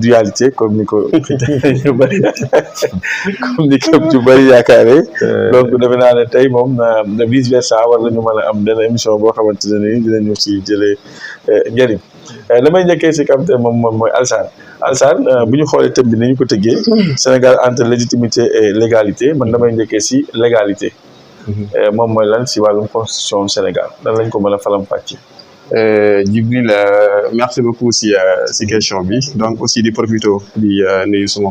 dualité comme ni ko ñu bëri comme ni ko ñu bëri yaakaaree donc defe naa ne tey moom na vice versa war nañu mën a am benn émission boo xamante ne nii dinañu si jëlee njëriñ damay njëkkee si kam te moom mooy Alassane bu ñu xoolee thème bi ni ñu ko tëggee Sénégal entre légitimité et légalité man damay njëkkee si légalité moom mooy lan si wàllum constitution Sénégal lan lañ ko mën a faram-fàccee. Djibril merci beaucoup si question bi donc aussi di profito di nuyu suma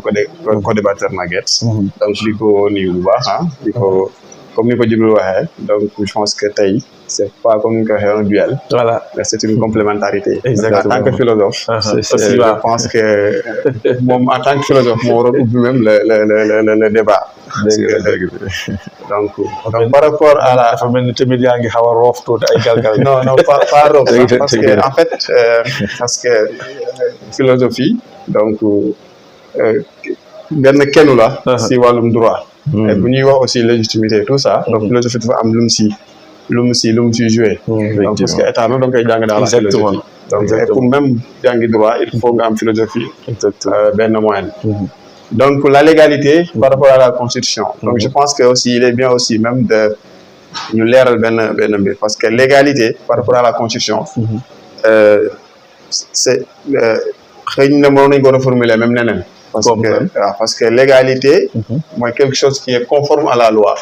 co-débatteur Maguette donc di ko nuyu bu baax di ko comme ni ko Djibril waxee donc je pense que tey c'est pas comme ni ko waxee un duel voilà mais c'est une complémentarité. Exactement. En tant que philosophe aussi je pense que moom en tant que philosophe moo waroon ubbi même le débat donc par rapport à la dafa mel ni tamit yaa ngi xaw a roof tuuti ay galgal non pas roof parce que en fait parce que philosophie donc benn kennu la si wàllum droit et bu ñuy wax aussi légitimité tout ça donc philosophie dafa am lu mu si joué donc parce que état même da nga koy jàng dans la philosophie donc pour même jàngi droit il faut nga am philosophie benn moyenne donc la légalité par rapport à la constitution donc je pense que aussi il est bien aussi même de ñu leeral benn mbir parce que légalité par rapport à la constitution c'est xëy na mënoon nañu ko reformuler même neneen parce que légalité mooy quelque chose qui est conforme à la loi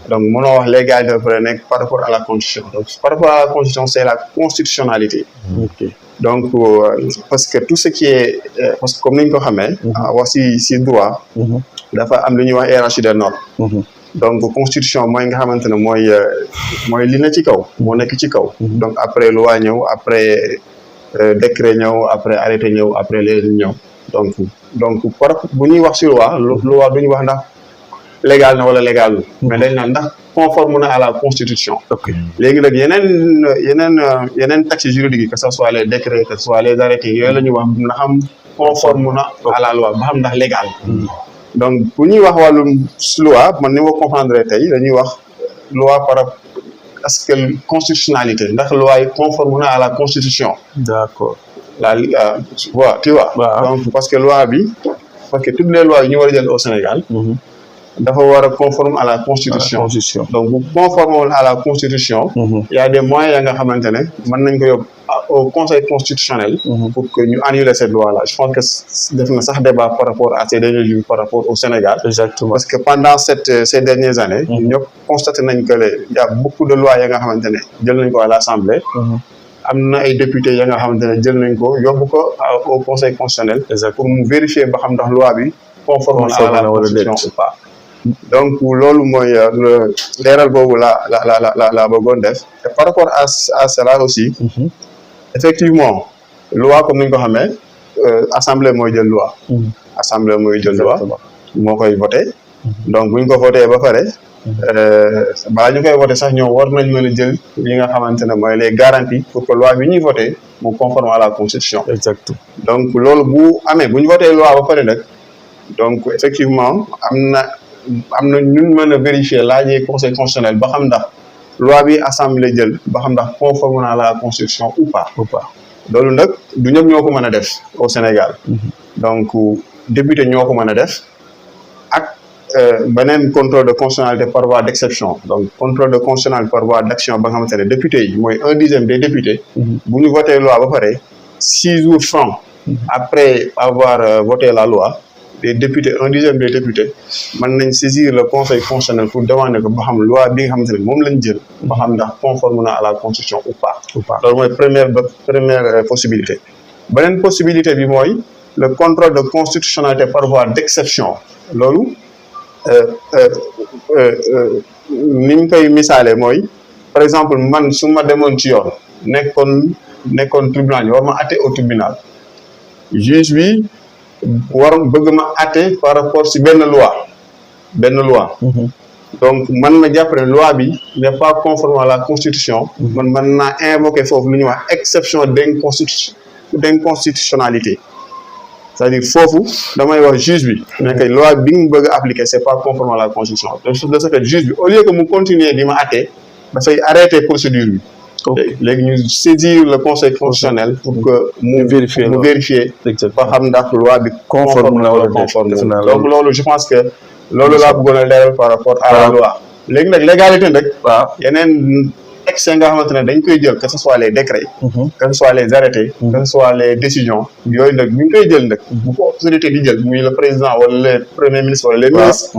donc mënoo wax légalité ba nekk par rapport à la constitution donc par rapport à la constitution c'est la constitutionnalité donc parce que tout ce qui est parce que comme ni ñu ko xamee wax si droit dafa am lu ñuy wax hiérarchie des normes donc constitution mooy nga xamante ne mooy li na ci kaw moo nekk ci kaw donc après loi ñëw après décret ñëw après arrêté ñëw après léegi ñëw donc par bu ñuy wax si loi du ñu wax ndax légal na wala légal mais dañ naan ndax conforme na à la constitution léegi nag yeneen textes juridiques yi que ce soit les décrets que ce soit les arrêtés yooyu la ñuy wax na xam conforme na à la loi ba xam ndax légal donc bu ñuy wax wàllum loi man ni ma comprendre tey dañuy wax loi par rapport à ce que constitutionnalité ndax loi yi conforme na à la constitution d'accord voilà tu vois donc parce que loi bi parce que toutes les lois yi ñu war a jël au Sénégal dafa war a conforme à la constitution donc bu conforme à la constitution il y a des moyens ya nga xamante ne mën nañ ko yóbbu au conseil constitutionnel pour que ñu annuler cette loi là je pense que def na sax débat par rapport à ces derniers jours par rapport au Sénégal exactement parce que pendant ces dernières années ñëpp constaté nañ que il y a beaucoup de lois ya nga xamante ne jël nañ ko à l'Assemblée am na ay députés ya nga xamante ne jël nañ ko yóbbu ko au conseil constitutionnel pour mu vérifier ba xam ndax loi bi conforme à la constitution ou pas donc loolu mooy leeral boobu la bëggoon def et par rapport à cela aussi effectivement loi comme ni ñu ko xamee assemblée mooy jël loi moo koy voté donc bu ñu ko voté ba pare balaa ñu koy voté sax ñoom war nañ mën a jël li nga xamante ne mooy les garanties pour que loi bi ñuy voté mu conforme à la constitution exactement donc loolu bu amee bu ñu voté loi ba pare nag donc effectivement am na ñun mën a vérifier laajee conseil constitutionnel ba xam ndax loi bi assemblée jël ba xam ndax conforme à la constitution ou pas loolu nag du ñëpp ñoo ko mën a def au Sénégal donc député ñoo ko mën a def ak beneen contrôle de constitutionnalité par voie d'exception donc contrôle de constitutionnalité par voie d'action ba nga xamante ne député yi mooy 1/10 des députés bu ñu voté loi ba pare 6 jours francs après avoir voté la loi les députés 1/10 des députés mën nañ saisir le conseil constitutionnel pour demander ko ba xam loi bi nga xamante ne moom lañ jël ba xam ndax conforme na à la constitution ou pas loolu mooy première possibilité beneen possibilité bi mooy le contrôle de constitutionnalité par voie d'exception loolu ni ñu koy misaalee mooy par exemple man su ma demoon ci yoon nekkoon tribunal war ma àtte au tribunal juge bi war bëgg ma àtte par rapport si benn loi donc man ma jàpp ne loi bi n'est pas conforme à la constitution man naa invoquer foofu lu ñuy wax exception d'inconstitutionnalité c'est-à-dire foofu damay wax juge bi ne que loi bi nga bëgg a appliquer c'est pas conforme à la constitution de ce fait juge bi au lieu que mu continuer di ma àtte dafay arrêter procédure bi léegi ñu saisir le conseil constitutionnel pour que mu vérifier ba xam ndax loi bi conforme na wala conforme donc loolu je pense que loolu laa bëggoon a leeral par rapport à la loi léegi nag légalité nag yeneen texte nga xamante ne dañ koy jël que ce soit les décrets que ce soit les arrêtés que ce soit les décisions yooyu nag ñu ngi koy jël nag bu ko autorité di jël muy le président wala le premier ministre wala les ministres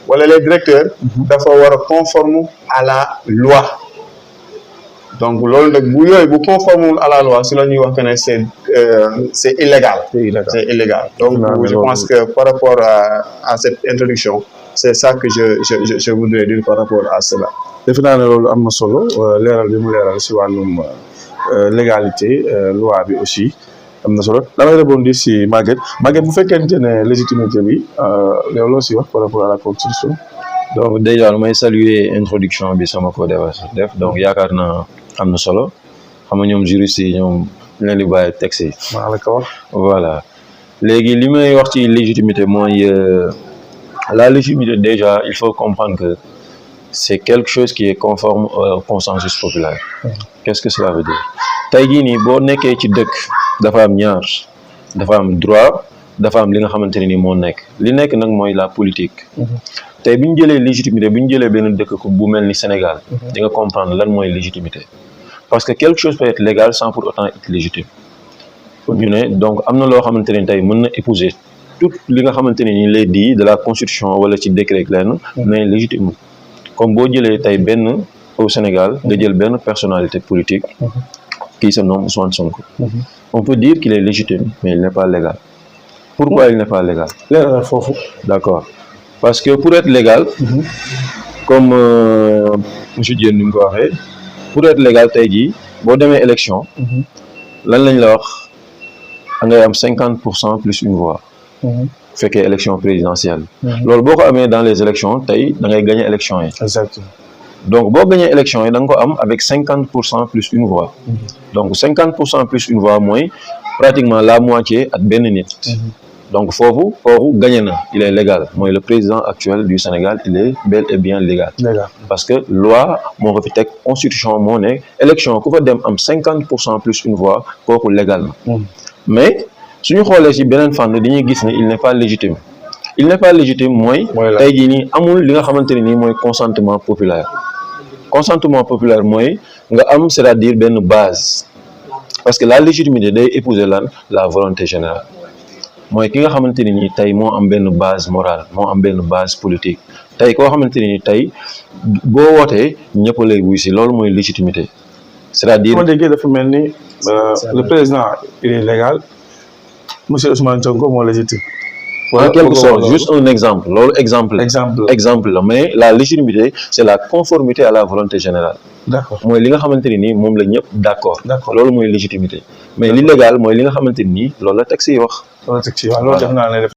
wala les directeurs dafa war a conforme à la loi donc loolu nag bu yooyu bu conforme à la loi si la ñuy wax que ne c'est illégal c'est illégal donc je pense que par rapport à cette introduction c'est ça que je voudrais dire par rapport à cela defe naa ne loolu am na solo leeral bi mu leeral si wàllum légalité loi bi aussi am na solo damay rebondir si Maguette bu fekkente ne légitimité bi loolu si wax par rapport à la constitution. donc déjà may saluer introduction bi sama ko def donc yaakaar naa am na solo xam nga ñoom juristes yi ñoom leen di bàyyi texte yi. maa la ko wax. voilà léegi li may wax ci légitimité mooy la légitimité déjà il faut comprendre que c'est quelque chose qui est conforme au consensus populaire. Qu'est-ce que cela veut dire tey jii nii boo nekkee ci dëkk dafa am ñaar dafa am droit dafa am li nga xamante ne ni moo nekk li nekk nag mooy la politique. tey bi ñu jëlee légitimité bi ñu jëlee benn dëkk bu mel ni Sénégal di nga comprendre lan mooy légitimité parce que quelque chose peut être légal sans pour autant être légitime ñu ne donc am na loo xamante ne tey mën na épouser tout li nga xamante ne ni les dits de la constitution wala ci décret lenn mais légitime comme boo jëlee tey benn au Sénégal nga jël benn personnalité politique qui se nomme Ousmane Sonko on peut dire qu'il est légitime mais il n'est pas légal. Pourquoi il n'est pas légal? D'accord. Parce que pour être légal, comme monsieur Diène ni mu ko waxee, pour être légal tey jii boo demee élection lan lañ la wax ngay am 50% plus une voix fekkee élection présidentielle loolu boo ko amee dans les élections tey da ngay gagner élection yi. Exactement. Donc boo gagner élection yi da nga ko am avec 50% plus une voix donc 50% plus une voix mooy pratiquement la moitié ak benn nit. Donc foofu gagné na il est légal mooy le président actuel du Sénégal il est bel et bien légal. Parce que loi moo ko fi teg constitution moo ne élection ku fa dem am 50% plus une voix kooku légal na. Mais suñu xoolee ci beneen fànn dañuy gis ne il n'est pas légitime. Il n'est pas légitime mooy tey jii nii amul li nga xamante ne nii mooy consentement populaire. Consentement populaire mooy nga am c'est-à-dire benn base parce que la légitimité day épouser lan la volonté générale. mooy ki nga xamante ne nii tey moo am benn base morale moo am benn base politique tey koo xamante ne nii tey boo wootee ñëpp lay wuy si loolu mooy légitimité c'est-à-dire. moo déggee dafa mel ni le président il est légal monsieur Ousmane Sonko moo légitime. En quelque sorte juste un exemple loolu exemple la mais la légitimité c'est la conformité à la volonté générale. D'accord mooy li nga xamante ne nii moom la ñëpp d'accord. Loolu mooy légitimité mais li légal mooy li nga xamante ne nii loolu la texte yi wax. loolu def naa ne